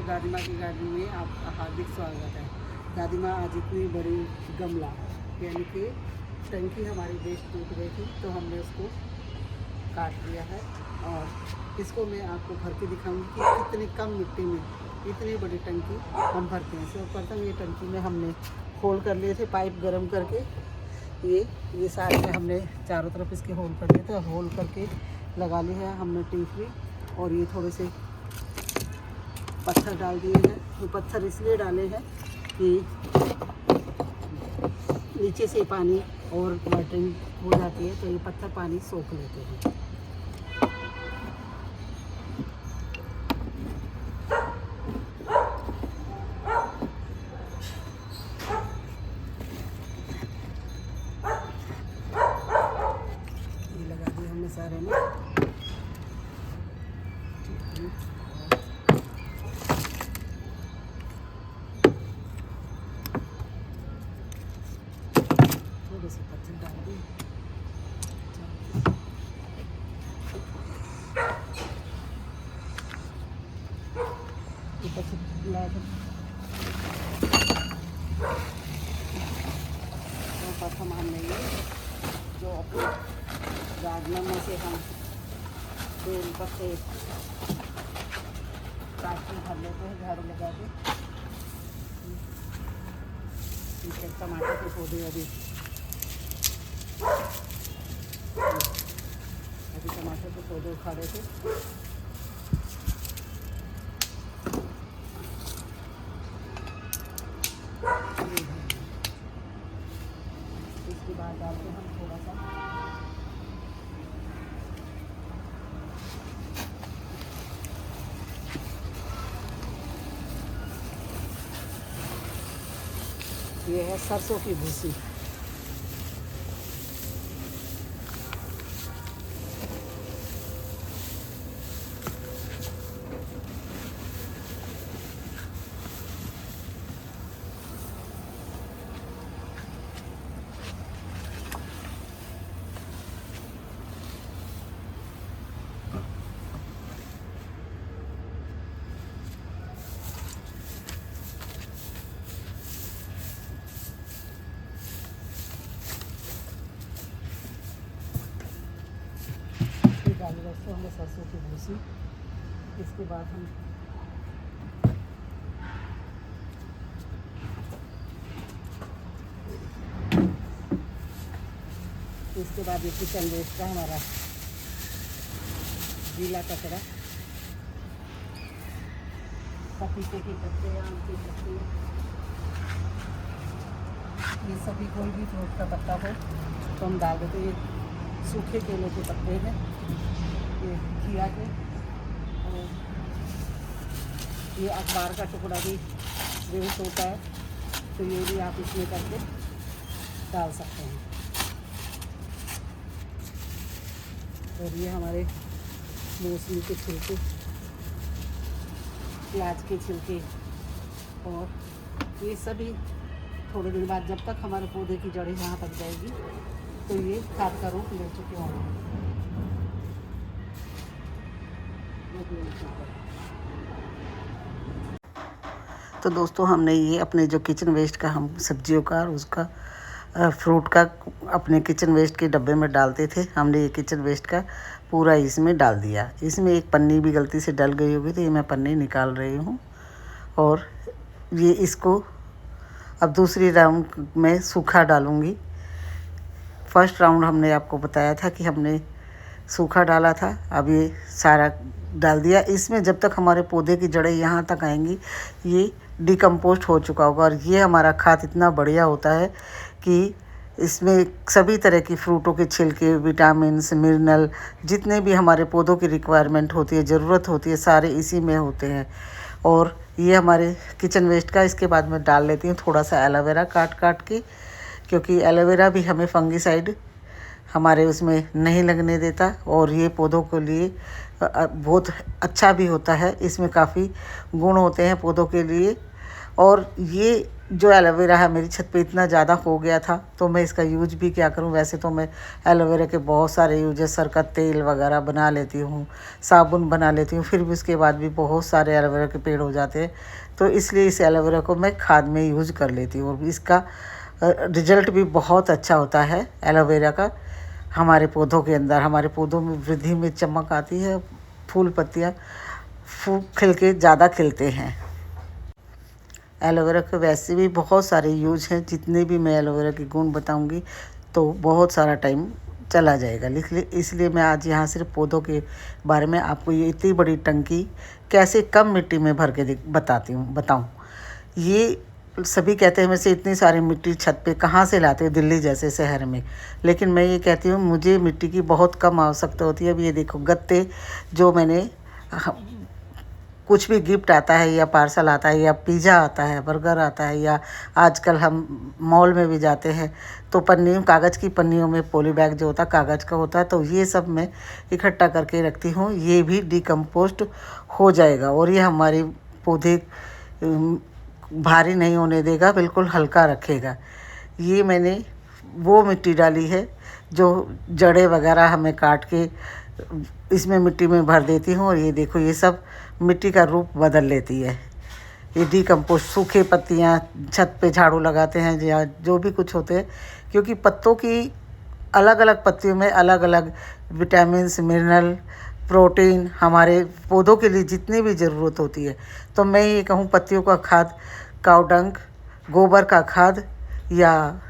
दादी माँ की गार्डन में आपका हार्दिक स्वागत है। दादी माँ आज इतनी बड़ी गमला यानी कि टंकी हमारी वेस्ट टूट गई थी तो हमने उसको काट लिया है और इसको मैं आपको भर के दिखाऊंगी कि कितनी कम मिट्टी में इतनी बड़ी टंकी हम भरते हैं। सर्वप्रथम ये टंकी में हमने होल कर लिए थे पाइप गर्म करके। ये साइड में हमने चारों तरफ इसके होल कर लिए थे। होल करके लगा ली है हमने टिफरी और ये थोड़े से पत्थर डाल दिए हैं। ये पत्थर इसलिए डाले हैं कि नीचे से पानी और वाटरिंग हो जाती है तो ये पत्थर पानी सोख लेते हैं। ये लगा दिए हमने सारे में। थोड़े से पत्थर डाल दिए। तो प्रथम हमने ये जो अपने गार्डनर में से हम बेल पत्ते काट के भर लेते हैं झाड़ू लगा के। टमाटर के पौधे अभी टमाटर के पौधे उखाड़े थे। इसके बाद डालते हैं हम थोड़ा सा ये है सरसों की भूसी। डाली दोस्तों हमने सरसों की भूसी। इसके बाद हम ये किचन वेस्ट का हमारा गीला कचरा, पपीते के पत्ते, आम के पत्ते, ये सभी कोई भी फ्रूट का पत्ता हो तो हम डाल देते। ये सूखे केले के पत्ते हैं, ये खीरा के, और ये अखबार का टुकड़ा भी वेस्ट होता है तो ये भी आप इसमें करके डाल सकते हैं। और ये हमारे मौसमी के छिलके, प्याज के छिलके, और ये सभी थोड़े दिन बाद जब तक हमारे पौधे की जड़ें यहाँ तक जाएगी तो ये खाद का रूप ले चुके होंगे। तो दोस्तों हमने ये अपने जो किचन वेस्ट का हम सब्जियों का और उसका फ्रूट का अपने किचन वेस्ट के डब्बे में डालते थे, हमने ये किचन वेस्ट का पूरा इसमें डाल दिया। इसमें एक पन्नी भी गलती से डल गई होगी तो ये मैं पन्नी निकाल रही हूँ। और ये इसको अब दूसरी राउंड में सूखा डालूँगी। फर्स्ट राउंड हमने आपको बताया था कि हमने सूखा डाला था, अब ये सारा डाल दिया। इसमें जब तक हमारे पौधे की जड़ें यहाँ तक आएंगी ये डिकम्पोस्ट हो चुका होगा। और ये हमारा खाद इतना बढ़िया होता है कि इसमें सभी तरह की फ्रूटों के छिलके, विटामिन्स, मिनरल, जितने भी हमारे पौधों की रिक्वायरमेंट होती है, ज़रूरत होती है, सारे इसी में होते हैं। और ये हमारे किचन वेस्ट का। इसके बाद मैं डाल लेती हूँ थोड़ा सा एलोवेरा काट के, क्योंकि एलोवेरा भी हमें फंगिसाइड हमारे उसमें नहीं लगने देता और ये पौधों के लिए बहुत अच्छा भी होता है। इसमें काफ़ी गुण होते हैं पौधों के लिए और ये जो एलोवेरा है मेरी छत पे इतना ज़्यादा हो गया था, तो मैं इसका यूज भी क्या करूं। वैसे तो मैं एलोवेरा के बहुत सारे यूजेस, सर का तेल वगैरह बना लेती हूँ, साबुन बना लेती हूँ, फिर भी उसके बाद भी बहुत सारे एलोवेरा के पेड़ हो जाते हैं। तो इसलिए इस एलोवेरा को मैं खाद में यूज कर लेती हूँ और इसका रिजल्ट भी बहुत अच्छा होता है एलोवेरा का। हमारे पौधों के अंदर, हमारे पौधों में वृद्धि में चमक आती है, फूल पत्तियाँ फूल खिल के ज़्यादा खिलते हैं। एलोवेरा के वैसे भी बहुत सारे यूज हैं, जितने भी मैं एलोवेरा के गुण बताऊंगी तो बहुत सारा टाइम चला जाएगा। इसलिए मैं आज यहाँ सिर्फ पौधों के बारे में आपको ये इतनी बड़ी टंकी कैसे कम मिट्टी में भर के बताऊँ। ये सभी कहते हैं वैसे इतनी सारी मिट्टी छत पे कहाँ से लाते हो दिल्ली जैसे शहर में, लेकिन मैं ये कहती हूँ मुझे मिट्टी की बहुत कम आवश्यकता होती है। अब ये देखो गत्ते जो मैंने, कुछ भी गिफ्ट आता है या पार्सल आता है या पिज़्ज़ा आता है, बर्गर आता है, या आजकल हम मॉल में भी जाते हैं तो पन्नियों, कागज़ की पन्नियों में पॉली बैग जो होता है कागज़ का होता है, तो ये सब मैं इकट्ठा करके रखती हूँ। ये भी डिकम्पोस्ट हो जाएगा और ये हमारे पौधे भारी नहीं होने देगा, बिल्कुल हल्का रखेगा। ये मैंने वो मिट्टी डाली है जो जड़ें वगैरह हमें काट के इसमें मिट्टी में भर देती हूँ और ये देखो ये सब मिट्टी का रूप बदल लेती है। ये डिकम्पोस्ट, सूखे पत्तियाँ छत पे झाड़ू लगाते हैं या जो भी कुछ होते हैं, क्योंकि पत्तों की अलग अलग पत्तियों में अलग अलग विटामिन्स, मिनरल, प्रोटीन हमारे पौधों के लिए जितनी भी ज़रूरत होती है। तो मैं ये कहूँ पत्तियों का खाद, काउडंग, गोबर का खाद या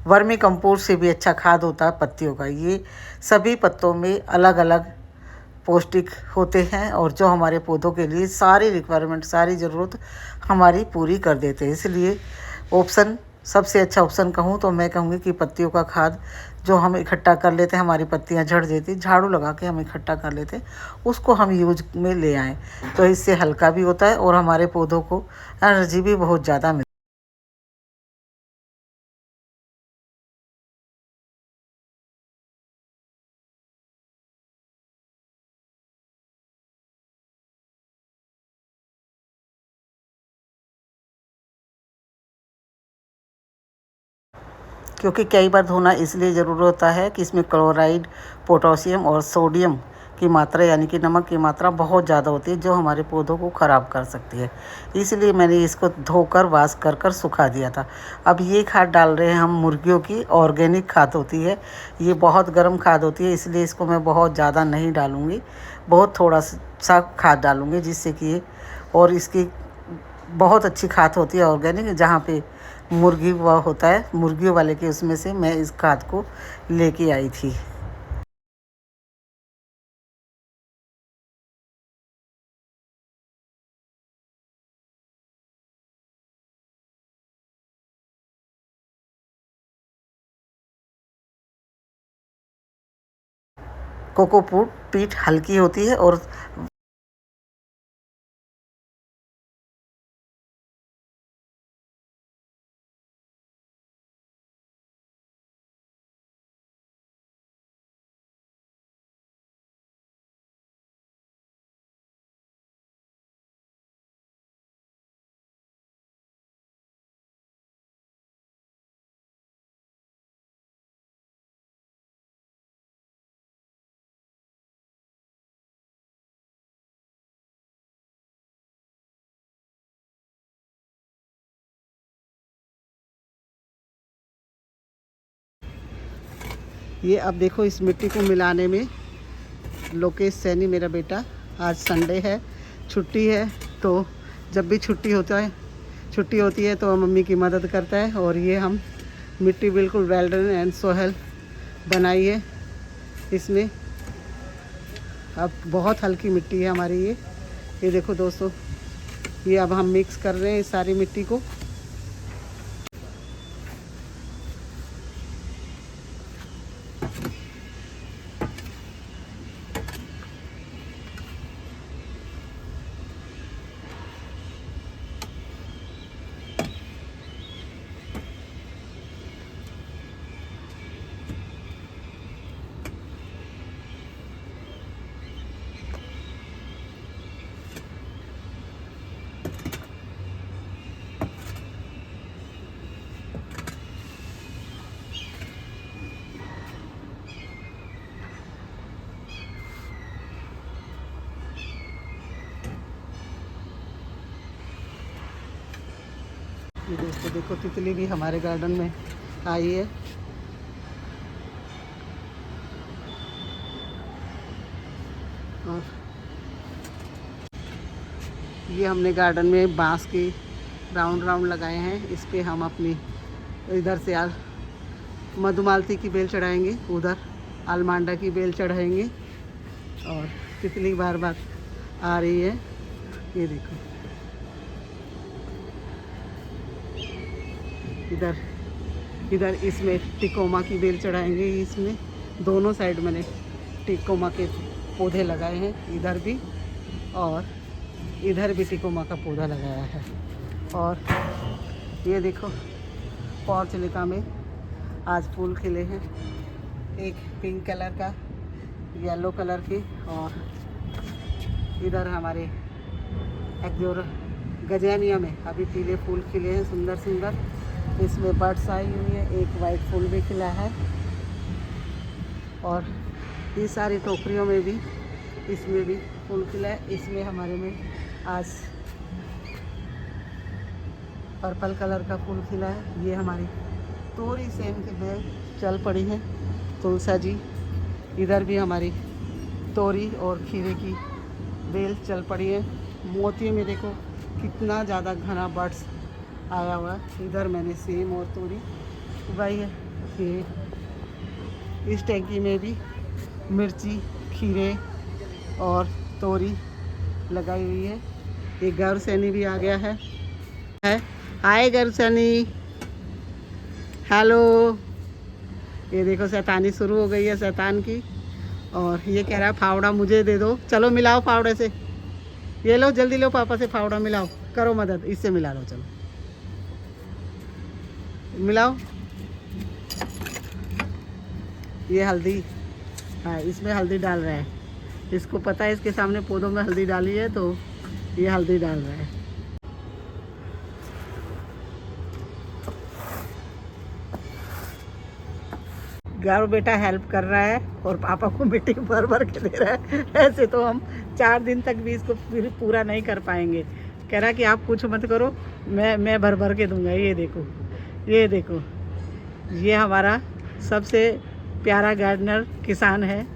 वर्मी कंपोस्ट से भी अच्छा खाद होता है पत्तियों का। ये सभी पत्तों में अलग अलग पौष्टिक होते हैं और जो हमारे पौधों के लिए सारी रिक्वायरमेंट, सारी ज़रूरत हमारी पूरी कर देते हैं। इसलिए ऑप्शन, सबसे अच्छा ऑप्शन कहूँ तो मैं कहूँगी कि पत्तियों का खाद जो हम इकट्ठा कर लेते हैं, हमारी पत्तियाँ झड़ जाती, झाड़ू लगा के हम इकट्ठा कर लेते हैं, उसको हम यूज में ले आएँ तो इससे हल्का भी होता है और हमारे पौधों को एनर्जी भी बहुत ज़्यादा मिलती है। क्योंकि कई बार धोना इसलिए ज़रूर होता है कि इसमें क्लोराइड, पोटासियम और सोडियम की मात्रा यानी कि नमक की मात्रा बहुत ज़्यादा होती है जो हमारे पौधों को ख़राब कर सकती है। इसलिए मैंने इसको धोकर वाश कर सुखा दिया था। अब ये खाद डाल रहे हैं हम, मुर्गियों की ऑर्गेनिक खाद होती है। ये बहुत गर्म खाद होती है, इसलिए इसको मैं बहुत ज़्यादा नहीं डालूँगी, बहुत थोड़ा सा खाद डालूँगी जिससे कि, और इसकी बहुत अच्छी खाद होती है ऑर्गेनिक, जहाँ पे मुर्गी हुआ होता है, मुर्गियों वाले के उसमें से मैं इस खाद को लेके आई थी। कोकोपीट पीठ हल्की होती है और ये अब देखो इस मिट्टी को मिलाने में लोकेश सैनी मेरा बेटा, आज संडे है, छुट्टी है, तो जब भी छुट्टी होती है तो मम्मी की मदद करता है। और ये हम मिट्टी बिल्कुल वेल डन एंड सोहेल बनाई है इसमें। अब बहुत हल्की मिट्टी है हमारी ये देखो दोस्तों, ये अब हम मिक्स कर रहे हैं इस सारी मिट्टी को। ये दोस्तों देखो तितली भी हमारे गार्डन में आई है। और ये हमने गार्डन में बांस के राउंड राउंड लगाए हैं। इस पे हम अपनी इधर से मधुमालती की बेल चढ़ाएंगे, उधर अलमांडा की बेल चढ़ाएंगे। और तितली बार बार आ रही है, ये देखो। इधर इसमें टिकोमा की बेल चढ़ाएंगे। इसमें दोनों साइड मैंने टिकोमा के पौधे लगाए हैं, इधर भी और इधर भी टिकोमा का पौधा लगाया है। और ये देखो पॉर्चुलिका में आज फूल खिले हैं, एक पिंक कलर का, येलो कलर की। और इधर हमारे एक्जोर गजानिया में अभी पीले फूल खिले हैं, सुंदर सुंदर। इसमें बर्ड्स आई हुई है, एक वाइट फूल भी खिला है। और ये सारी टोकरियों में भी, इसमें भी फूल खिला है। इसमें हमारे में आज पर्पल कलर का फूल खिला है। ये हमारी तोरी सेम की बेल चल पड़ी है, तुलसा जी। इधर भी हमारी तोरी और खीरे की बेल चल पड़ी है। मोती में देखो कितना ज़्यादा घना बर्ड्स आया हुआ है। इधर मैंने सेम और तोरी उगाई है। ये इस टैंकी में भी मिर्ची, खीरे और तोरी लगाई हुई है। एक गौरसैनी भी आ गया है। हाय गौरसैनी, हेलो। ये देखो शैतानी शुरू हो गई है शैतान की। और ये कह रहा है फावड़ा मुझे दे दो। चलो मिलाओ फावड़े से, ये लो जल्दी लो, पापा से फावड़ा मिलाओ, करो मदद, इससे मिला लो। चलो मिलाओ। ये हल्दी, हाँ इसमें हल्दी डाल रहा है। इसको पता है इसके सामने पौधों में हल्दी डाली है, तो ये हल्दी डाल रहा है। गारो बेटा हेल्प कर रहा है और पापा को मिट्टी भर भर के दे रहा है। ऐसे तो हम 4 दिन तक भी इसको फिर पूरा नहीं कर पाएंगे। कह रहा कि आप कुछ मत करो, मैं भर भर के दूंगा। ये देखो, ये देखो, ये हमारा सबसे प्यारा गार्डनर किसान है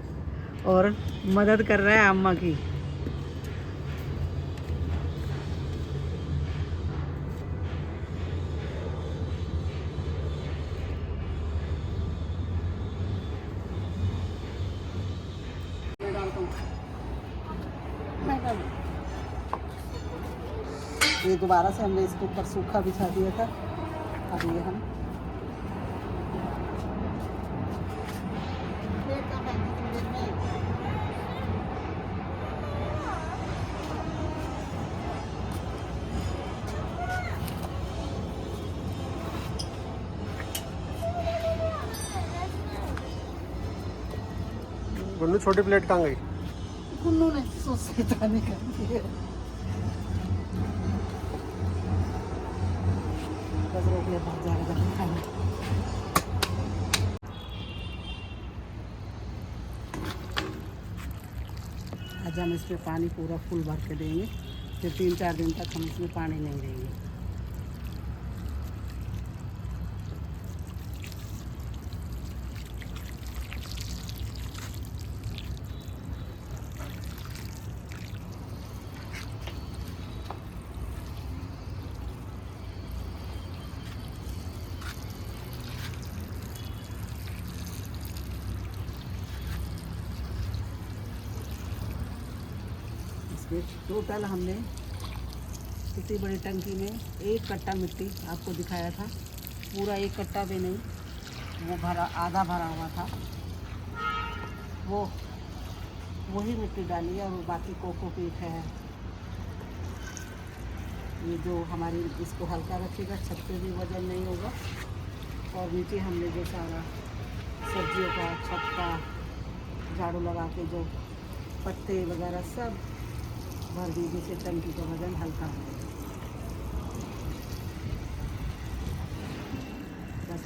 और मदद कर रहा है अम्मा की। ये दोबारा से हमने इसके ऊपर सूखा बिछा दिया था। अब ये हम गुन्नू छोटी प्लेट कहाँ गई? गुन्नू ने शैतानी कर दी है। बस रोक ले, भाग जाएगा खाना। आज हम इस पर पानी पूरा फुल भर के देंगे, फिर 3-4 दिन तक हम इसमें पानी नहीं देंगे। टोटल हमने इतनी बड़ी टंकी में 1 कट्टा मिट्टी आपको दिखाया था, पूरा 1 कट्टा भी नहीं, वो भरा, आधा भरा हुआ था, वही मिट्टी डाली है। और बाकी कोकोपीट है। ये जो हमारी इसको हल्का रखेगा, छत पे भी वजन नहीं होगा। और नीचे हमने जो सारा सब्जियों का छत का झाड़ू लगा के जो पत्ते वगैरह सब भर दीजिए, से टंकी का वजन हल्का हो। बस